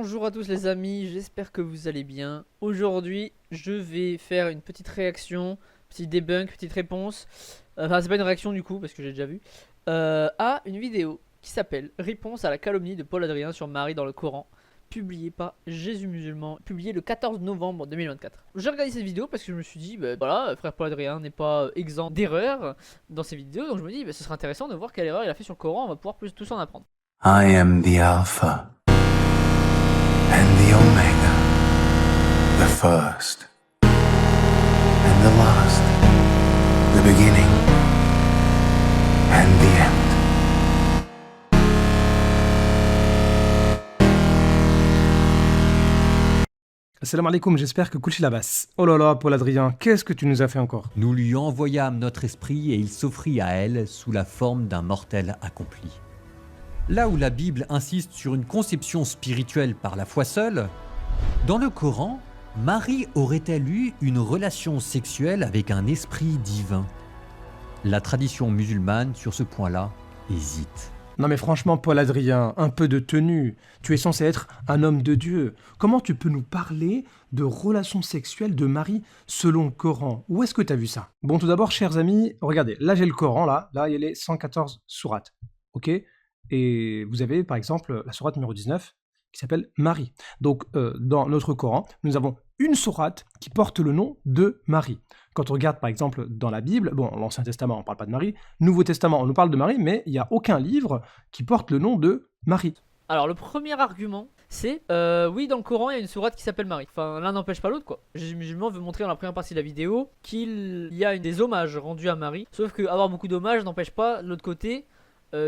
Bonjour à tous les amis, j'espère que vous allez bien. Aujourd'hui, je vais faire une petite réaction, petit debunk, petite réponse. Enfin, c'est pas une réaction du coup, parce que j'ai déjà vu. À une vidéo qui s'appelle Réponse à la calomnie de Paul Adrien sur Marie dans le Coran, publiée par Jésus Musulman, publiée le 14 novembre 2024. J'ai regardé cette vidéo parce que je me suis dit, bah, voilà, frère Paul Adrien n'est pas exempt d'erreurs dans ses vidéos, donc je me dis, bah, ce serait intéressant de voir quelle erreur il a fait sur le Coran, on va pouvoir tous en apprendre. I am the Alpha and the Omega, the first and the last, the beginning and the end. Salam alaikum, j'espère que Kulchi la basse. Oh là là, Paul Adrien, qu'est-ce que tu nous as fait encore? Nous lui envoyâmes notre esprit et il s'offrit à elle sous la forme d'un mortel accompli. Là où la Bible insiste sur une conception spirituelle par la foi seule, dans le Coran, Marie aurait-elle eu une relation sexuelle avec un esprit divin? La tradition musulmane sur ce point-là hésite. Non mais franchement, Paul Adrien, un peu de tenue. Tu es censé être un homme de Dieu. Comment tu peux nous parler de relations sexuelles de Marie selon le Coran? Où est-ce que tu as vu ça? Bon, tout d'abord, chers amis, regardez, là j'ai le Coran, là il y a les 114 sourates, ok? Et vous avez par exemple la sourate numéro 19 qui s'appelle Marie. Donc dans notre Coran, nous avons une sourate qui porte le nom de Marie. Quand on regarde par exemple dans la Bible, bon, l'Ancien Testament on ne parle pas de Marie, Nouveau Testament on nous parle de Marie, mais il n'y a aucun livre qui porte le nom de Marie. Alors le premier argument c'est oui, dans le Coran il y a une sourate qui s'appelle Marie. Enfin, l'un n'empêche pas l'autre quoi. Jésus Musulman veut montrer dans la première partie de la vidéo qu'il y a des hommages rendus à Marie. Sauf que avoir beaucoup d'hommages n'empêche pas de l'autre côté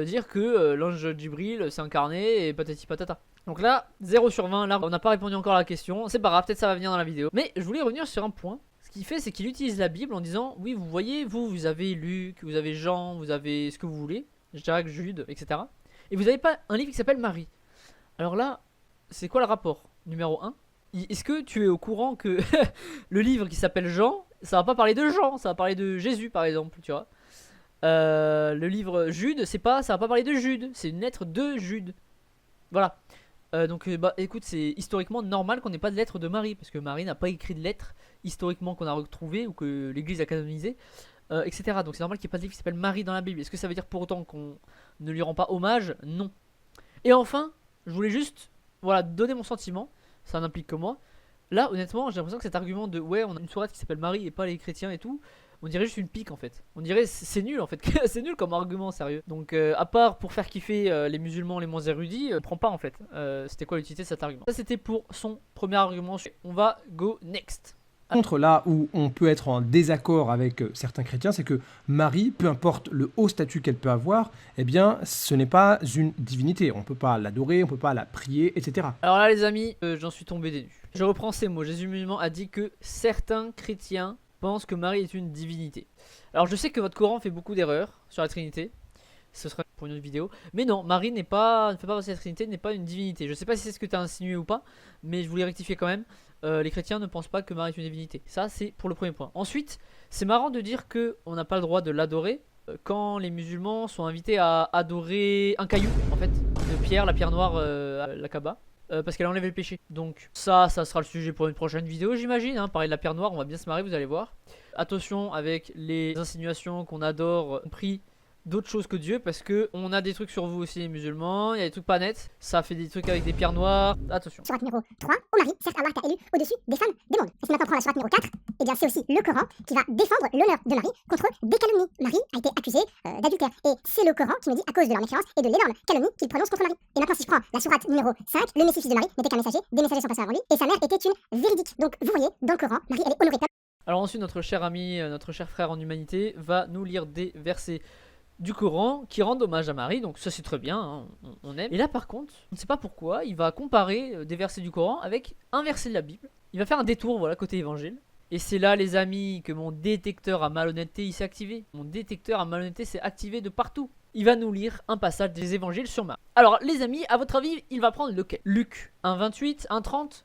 dire que l'ange Djibril s'est incarné et patati patata. Donc là, 0 sur 20, là on n'a pas répondu encore à la question. C'est pas grave, peut-être ça va venir dans la vidéo. Mais je voulais revenir sur un point. Ce qu'il fait, c'est qu'il utilise la Bible en disant oui, vous voyez, vous avez Luc, vous avez Jean, vous avez ce que vous voulez, Jacques, Jude, etc. Et vous n'avez pas un livre qui s'appelle Marie. Alors là, c'est quoi le rapport? Numéro 1. Est-ce que tu es au courant que le livre qui s'appelle Jean, ça va pas parler de Jean, ça va parler de Jésus par exemple, tu vois. Le livre Jude, ça va pas parler de Jude, c'est une lettre de Jude. Voilà. Donc bah écoute, c'est historiquement normal qu'on n'ait pas de lettre de Marie, parce que Marie n'a pas écrit de lettre historiquement qu'on a retrouvé ou que l'église a canonisé, etc. Donc c'est normal qu'il n'y ait pas de livre qui s'appelle Marie dans la Bible. Est-ce que ça veut dire pour autant qu'on ne lui rend pas hommage? Non. Et enfin, je voulais juste voilà, donner mon sentiment, ça n'implique que moi. Là honnêtement j'ai l'impression que cet argument de ouais on a une sourate qui s'appelle Marie et pas les chrétiens et tout, on dirait juste une pique en fait. On dirait c'est nul en fait. C'est nul comme argument sérieux. Donc à part pour faire kiffer les musulmans les moins érudits, prends pas en fait. C'était quoi l'utilité de cet argument? Ça c'était pour son premier argument. On va go next. Contre là où on peut être en désaccord avec certains chrétiens, c'est que Marie, peu importe le haut statut qu'elle peut avoir, eh bien ce n'est pas une divinité. On ne peut pas l'adorer, on ne peut pas la prier, etc. Alors là les amis, j'en suis tombé des nues. Je reprends ces mots. Jésus musulman a dit que certains chrétiens pense que Marie est une divinité. Alors je sais que votre Coran fait beaucoup d'erreurs sur la Trinité. Ce sera pour une autre vidéo. Mais non, Marie ne fait pas partie de la Trinité, n'est pas une divinité. Je sais pas si c'est ce que tu as insinué ou pas, mais je voulais rectifier quand même. Les chrétiens ne pensent pas que Marie est une divinité. Ça c'est pour le premier point. Ensuite, c'est marrant de dire qu'on n'a pas le droit de l'adorer quand les musulmans sont invités à adorer un caillou, en fait, de pierre, la pierre noire, la Kaaba. Parce qu'elle enlève le péché. Donc ça sera le sujet pour une prochaine vidéo j'imagine, hein. Pareil de la pierre noire, on va bien se marrer, vous allez voir. Attention avec les insinuations qu'on adore pris d'autres choses que Dieu, parce que on a des trucs sur vous aussi les musulmans, il y a des trucs pas nets, ça fait des trucs avec des pierres noires, attention. Sourate numéro 3, ô Marie, certes Allah t'a élu au-dessus des femmes des mondes. Et si maintenant on prend la sourate numéro 4, eh bien c'est aussi le Coran qui va défendre l'honneur de Marie contre des calomnies. Marie a été accusée d'adultère. Et c'est le Coran qui nous dit, à cause de leur méfiance et de l'énorme calomnie qu'il prononce contre Marie. Et maintenant si je prends la sourate numéro 5, le Messie fils de Marie n'était qu'un messager, des messagers sont passés avant lui, et sa mère était une véridique. Donc vous voyez, dans le Coran, Marie elle est honorée. Alors ensuite notre cher ami, notre cher frère en humanité va nous lire des versets du Coran qui rendent hommage à Marie, donc ça c'est très bien, hein, on aime. Et là par contre, on ne sait pas pourquoi, il va comparer des versets du Coran avec un verset de la Bible. Il va faire un détour, voilà, côté évangile. Et c'est là les amis que mon détecteur à malhonnêteté il s'est activé. Mon détecteur à malhonnêteté s'est activé de partout. Il va nous lire un passage des évangiles sur Marie. Alors les amis, à votre avis, il va prendre lequel? Luc 1,28, 1,30,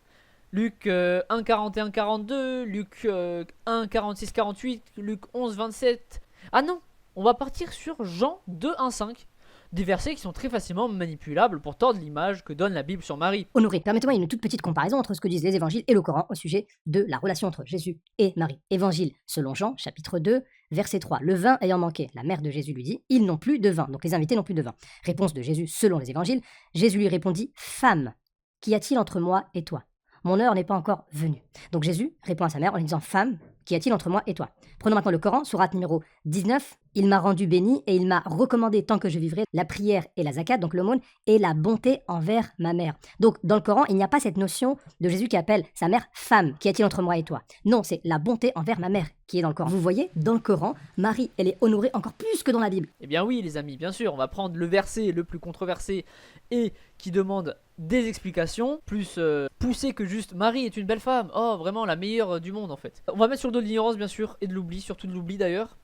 Luc 1,41, 42, Luc 1,46, 48, Luc 11, 27. Ah non, on va partir sur Jean 2, 1, 5. des versets qui sont très facilement manipulables pour tordre l'image que donne la Bible sur Marie. Honoré, permettez-moi une toute petite comparaison entre ce que disent les évangiles et le Coran au sujet de la relation entre Jésus et Marie. Évangile selon Jean, chapitre 2, verset 3. Le vin ayant manqué, la mère de Jésus lui dit, ils n'ont plus de vin. Donc les invités n'ont plus de vin. Réponse de Jésus selon les évangiles. Jésus lui répondit, femme, qu'y a-t-il entre moi et toi? Mon heure n'est pas encore venue. Donc Jésus répond à sa mère en lui disant, femme, qu'y a-t-il entre moi et toi? Prenons maintenant le Coran, sourate numéro 19. Il m'a rendu béni et il m'a recommandé tant que je vivrai la prière et la zakat, donc l'aumône, et la bonté envers ma mère. Donc dans le Coran, il n'y a pas cette notion de Jésus qui appelle sa mère femme, qu'y a-t-il entre moi et toi? Non, c'est la bonté envers ma mère qui est dans le Coran. Vous voyez, dans le Coran, Marie, elle est honorée encore plus que dans la Bible. Eh bien oui les amis, bien sûr, on va prendre le verset le plus controversé et qui demande des explications plus poussées que juste Marie est une belle femme, oh vraiment la meilleure du monde en fait. On va mettre sur le dos de l'ignorance bien sûr et de l'oubli, surtout de l'oubli d'ailleurs.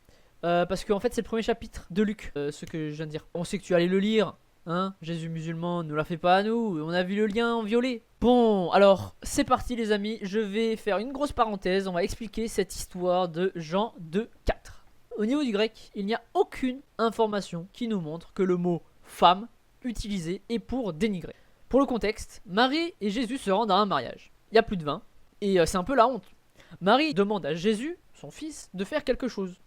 Parce qu'en fait c'est le premier chapitre de Luc, ce que je viens de dire. On sait que tu allais le lire, hein, Jésus musulman ne la fait pas à nous, on a vu le lien en violet. Bon, alors c'est parti les amis, je vais faire une grosse parenthèse, on va expliquer cette histoire de Jean 2,4. Au niveau du grec, il n'y a aucune information qui nous montre que le mot femme utilisé est pour dénigrer. Pour le contexte, Marie et Jésus se rendent à un mariage. Il y a plus de vin, et c'est un peu la honte. Marie demande à Jésus, son fils, de faire quelque chose.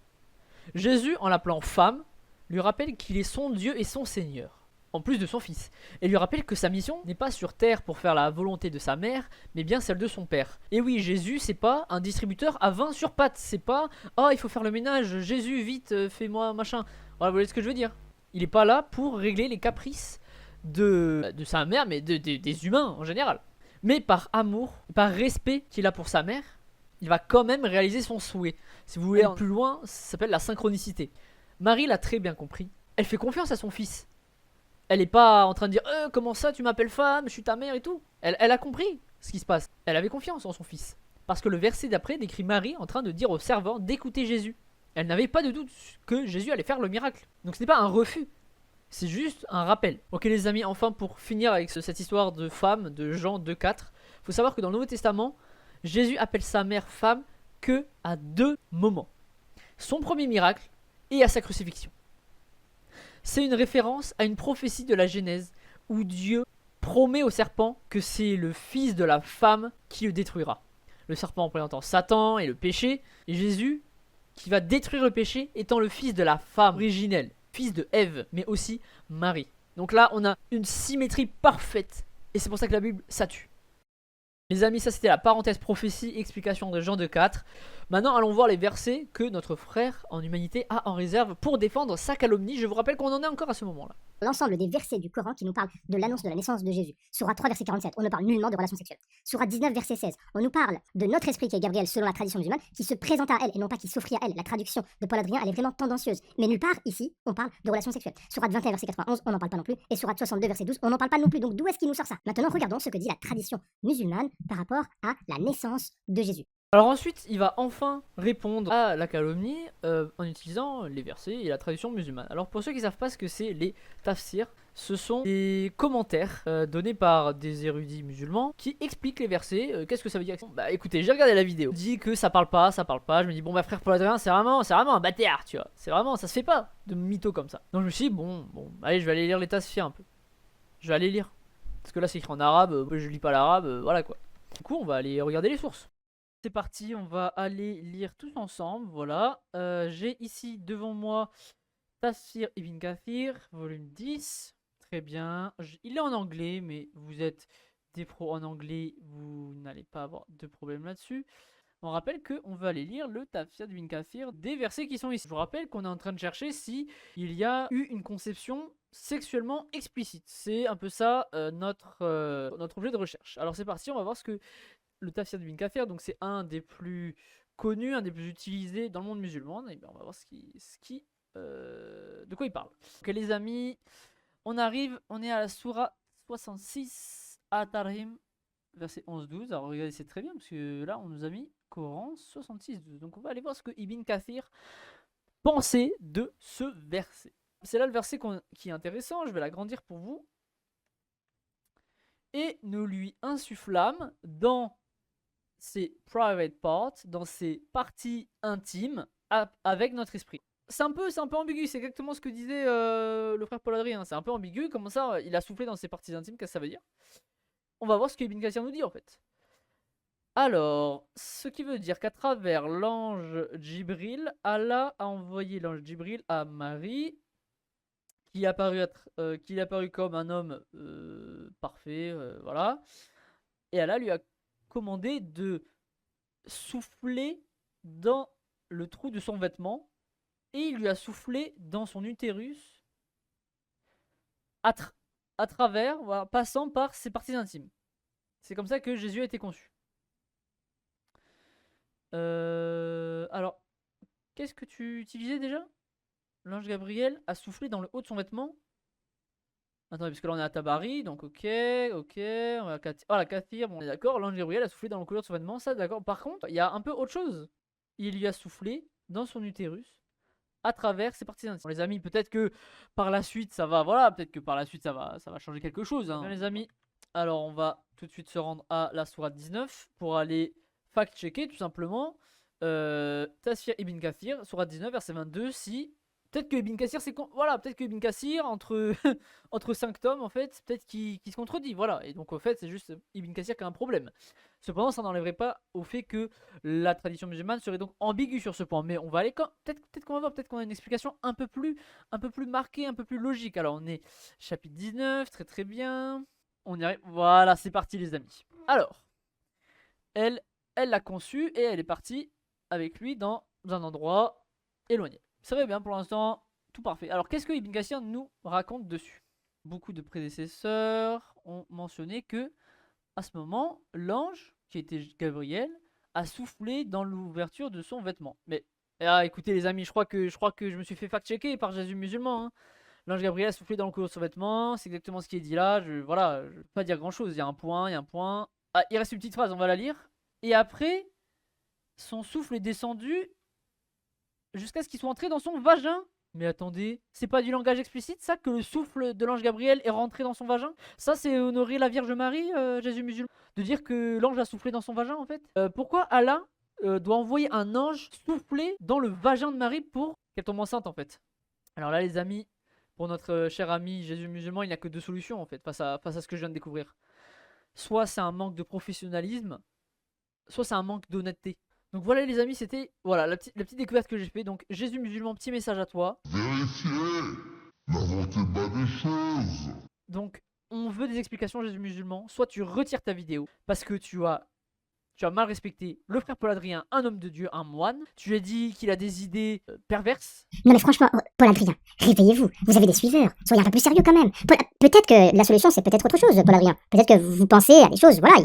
Jésus, en l'appelant femme, lui rappelle qu'il est son Dieu et son Seigneur, en plus de son fils, et lui rappelle que sa mission n'est pas sur terre pour faire la volonté de sa mère, mais bien celle de son père. Et oui, Jésus, c'est pas un distributeur à vin sur pattes, c'est pas « Oh, il faut faire le ménage, Jésus, vite, fais-moi machin ». Voilà, vous voyez ce que je veux dire. Il est pas là pour régler les caprices de sa mère, mais des humains en général. Mais par amour, par respect qu'il a pour sa mère, il va quand même réaliser son souhait. Si vous voulez aller plus loin, ça s'appelle la synchronicité. Marie l'a très bien compris. Elle fait confiance à son fils. Elle est pas en train de dire comment ça tu m'appelles femme, je suis ta mère et tout. Elle a compris ce qui se passe. Elle avait confiance en son fils. Parce que le verset d'après décrit Marie en train de dire au servant d'écouter Jésus. Elle n'avait pas de doute que Jésus allait faire le miracle. Donc ce n'est pas un refus. C'est juste un rappel. Ok les amis, enfin pour finir avec cette histoire de femme de Jean 2,4, faut savoir que dans le Nouveau Testament, Jésus appelle sa mère femme que à 2 moments. Son premier miracle et à sa crucifixion. C'est une référence à une prophétie de la Genèse où Dieu promet au serpent que c'est le fils de la femme qui le détruira. Le serpent représentant Satan et le péché, et Jésus qui va détruire le péché étant le fils de la femme originelle, fils de Ève, mais aussi Marie. Donc là, on a une symétrie parfaite, et c'est pour ça que la Bible, ça tue. Les amis, ça c'était la parenthèse prophétie, explication de Jean 2,4. Maintenant, allons voir les versets que notre frère en humanité a en réserve pour défendre sa calomnie. Je vous rappelle qu'on en est encore à ce moment-là. L'ensemble des versets du Coran qui nous parlent de l'annonce de la naissance de Jésus. Sourate 3, verset 47, on ne parle nullement de relations sexuelles. Sourate 19, verset 16, on nous parle de notre esprit qui est Gabriel selon la tradition musulmane, qui se présente à elle et non pas qui s'offrit à elle. La traduction de Paul Adrien, elle est vraiment tendancieuse. Mais nulle part, ici, on parle de relations sexuelles. Sourate 21, verset 91, on n'en parle pas non plus. Et Sourate 62, verset 12, on n'en parle pas non plus. Donc d'où est-ce qu'il nous sort ça? Maintenant, regardons ce que dit la tradition musulmane par rapport à la naissance de Jésus. Alors ensuite, il va enfin répondre à la calomnie en utilisant les versets et la tradition musulmane. Alors pour ceux qui ne savent pas ce que c'est les tafsirs, ce sont des commentaires donnés par des érudits musulmans qui expliquent les versets. Qu'est-ce que ça veut dire? Bah écoutez, j'ai regardé la vidéo, dit que ça parle pas. Je me dis bon bah frère Paul Adrien, c'est vraiment un bâtard, tu vois. C'est vraiment, ça se fait pas de mytho comme ça. Donc je me suis dit bon, allez je vais aller lire les tafsirs un peu. Je vais aller lire. Parce que là c'est écrit en arabe, je lis pas l'arabe, voilà quoi. Du coup on va aller regarder les sources. C'est parti, on va aller lire tous ensemble, voilà. J'ai ici devant moi Tafsir Ibn Kathir, volume 10. Très bien. Il est en anglais, mais vous êtes des pros en anglais, vous n'allez pas avoir de problème là-dessus. On rappelle qu'on va aller lire le Tafsir d'Ibn Kathir des versets qui sont ici. Je vous rappelle qu'on est en train de chercher si il y a eu une conception sexuellement explicite. C'est un peu ça notre objet de recherche. Alors c'est parti, on va voir ce que le Tafsir d'Ibn Kathir, donc c'est un des plus connus, un des plus utilisés dans le monde musulman. Et bien on va voir de quoi il parle. Ok les amis, on est à la sourate 66 At-Tarhim, verset 11-12. Alors regardez, c'est très bien parce que là on nous a mis Coran 66-12. Donc on va aller voir ce que Ibn Kathir pensait de ce verset. C'est là le verset qui est intéressant, je vais l'agrandir pour vous. Et nous lui insufflâmes dans ses private parts, dans ses parties intimes, avec notre esprit. c'est un peu ambigu, c'est exactement ce que disait le frère Paul Adrien. C'est un peu ambigu, comment ça, il a soufflé dans ses parties intimes, qu'est-ce que ça veut dire? On va voir ce que Ibn Kathir nous dit en fait. Alors, ce qui veut dire qu'à travers l'ange Djibril, Allah a envoyé l'ange Djibril à Marie, qui est apparu comme un homme parfait, voilà. Et Allah lui a commandé de souffler dans le trou de son vêtement, et il lui a soufflé dans son utérus à travers, voilà, passant par ses parties intimes. C'est comme ça que Jésus a été conçu. Alors, qu'est-ce que tu utilisais déjà? L'ange Gabriel a soufflé dans le haut de son vêtement. Attendez, parce que là on est à Tabari, donc ok, on va la Kathir, bon on est d'accord, l'ange Gabriel a soufflé dans le couleur de son vêtement, ça d'accord. Par contre, il y a un peu autre chose. Il lui a soufflé dans son utérus à travers ses parties intimes. Les amis, peut-être que par la suite ça va, voilà, peut-être que par la suite ça va changer quelque chose, hein. Bien, les amis, alors on va tout de suite se rendre à la sourate 19 pour aller fact-checker tout simplement. Tafsir Ibn Kathir, sourate 19, verset 22, si... Peut-être que Ibn Kathir, voilà, peut-être que Ibn Kathir, entre 5 tomes, en fait, peut-être qu'il se contredit, voilà. Et donc, au fait, c'est juste Ibn Kathir qui a un problème. Cependant, ça n'enlèverait pas au fait que la tradition musulmane serait donc ambiguë sur ce point. Mais on va aller peut-être qu'on va voir, peut-être qu'on a une explication un peu plus marquée, un peu plus logique. Alors, on est chapitre 19, très très bien. On y arrive. Voilà, c'est parti, les amis. Alors, elle l'a conçu et elle est partie avec lui dans un endroit éloigné. Ça va bien pour l'instant, tout parfait. Alors qu'est-ce que Ibn Kathir nous raconte dessus? Beaucoup de prédécesseurs ont mentionné que à ce moment, l'ange, qui était Gabriel, a soufflé dans l'ouverture de son vêtement. Mais écoutez les amis, je crois que je me suis fait fact-checker par Jésus musulman, hein. L'ange Gabriel a soufflé dans le couleur de son vêtement, c'est exactement ce qui est dit là. Voilà, je ne vais pas dire grand-chose, il y a un point. Ah, il reste une petite phrase, on va la lire. Et après, son souffle est descendu jusqu'à ce qu'il soit entré dans son vagin. Mais attendez, c'est pas du langage explicite ça, que le souffle de l'ange Gabriel est rentré dans son vagin? Ça c'est honorer la Vierge Marie, Jésus musulman, de dire que l'ange a soufflé dans son vagin en fait. Pourquoi Allah doit envoyer un ange souffler dans le vagin de Marie pour qu'elle tombe enceinte en fait? Alors là les amis, pour notre cher ami Jésus musulman, il n'y a que deux solutions en fait face à ce que je viens de découvrir. Soit c'est un manque de professionnalisme, soit c'est un manque d'honnêteté. Donc voilà les amis, c'était voilà la petite découverte que j'ai fait. Donc Jésus musulman, petit message à toi. Vérifiez, n'inventez pas des choses. Donc on veut des explications Jésus musulman. Soit tu retires ta vidéo parce que tu as mal respecté le frère Paul Adrien, un homme de Dieu, un moine. Tu lui as dit qu'il a des idées perverses. Non mais franchement, Paul Adrien, réveillez-vous, vous avez des suiveurs, soyez un peu plus sérieux quand même. Peut-être que la solution c'est peut-être autre chose, Paul Adrien. Peut-être que vous pensez à des choses, voilà,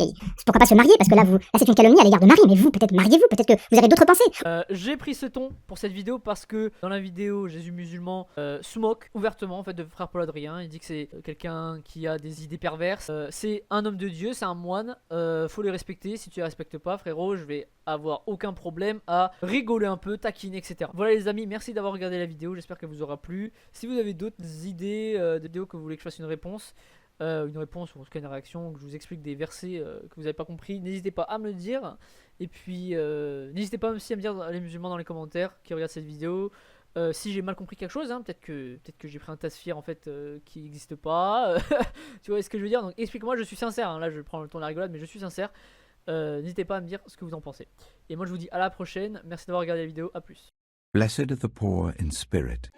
pourquoi pas se marier, parce que là c'est une calomnie à l'égard de Marie, mais vous, peut-être mariez-vous, peut-être que vous avez d'autres pensées. J'ai pris ce ton pour cette vidéo parce que dans la vidéo Jésus musulman se moque ouvertement en fait de frère Paul Adrien. Il dit que c'est quelqu'un qui a des idées perverses. C'est un homme de Dieu, c'est un moine, faut le respecter. Si tu les respectes pas frérot, je vais avoir aucun problème à rigoler un peu, taquiner, etc. Voilà les amis, merci d'avoir regardé la vidéo, j'espère qu'elle vous aura plu. Si vous avez d'autres idées de vidéos que vous voulez que je fasse une réponse ou en tout cas une réaction, que je vous explique des versets que vous n'avez pas compris, n'hésitez pas à me le dire. Et puis n'hésitez pas aussi à me dire les musulmans dans les commentaires qui regardent cette vidéo si j'ai mal compris quelque chose, hein, peut-être que j'ai pris un tasfir en fait qui n'existe pas. Tu vois ce que je veux dire? Donc explique-moi, je suis sincère, hein. Là je prends le ton de la rigolade mais je suis sincère. N'hésitez pas à me dire ce que vous en pensez. Et moi je vous dis à la prochaine, merci d'avoir regardé la vidéo, à plus. Blessed are the poor in spirit,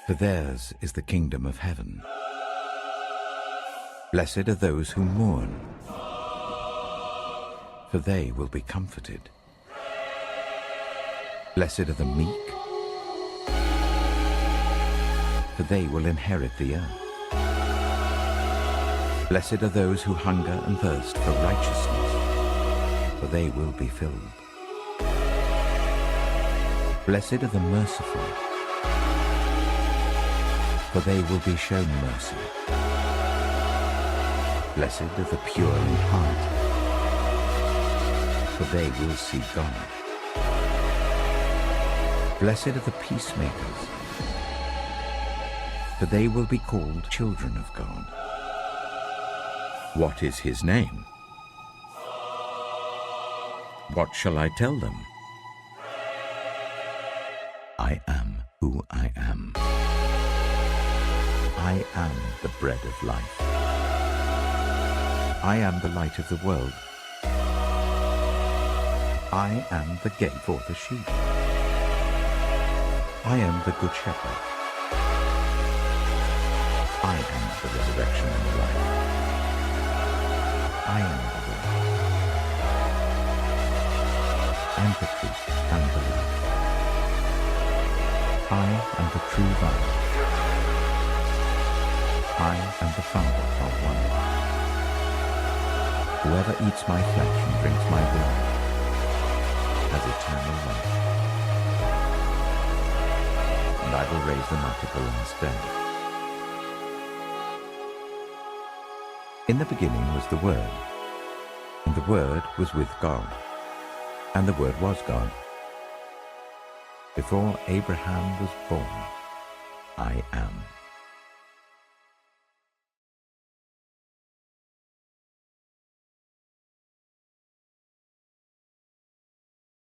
for theirs is the kingdom of heaven. Blessed are those who mourn, for they will be comforted. Blessed are the meek, for they will inherit the earth. Blessed are those who hunger and thirst for righteousness, for they will be filled. Blessed are the merciful, for they will be shown mercy. Blessed are the pure in heart, for they will see God. Blessed are the peacemakers, for they will be called children of God. What is his name? What shall I tell them? I am. I am the bread of life. I am the light of the world. I am the gate for the sheep. I am the good shepherd. I am the resurrection and the life. I am the way. And the truth and the life. I am the true vine. I am the founder of one. Whoever eats my flesh and drinks my blood has eternal life. And I will raise them up at the last day. In the beginning was the Word, and the Word was with God, and the Word was God. Before Abraham was born, I am.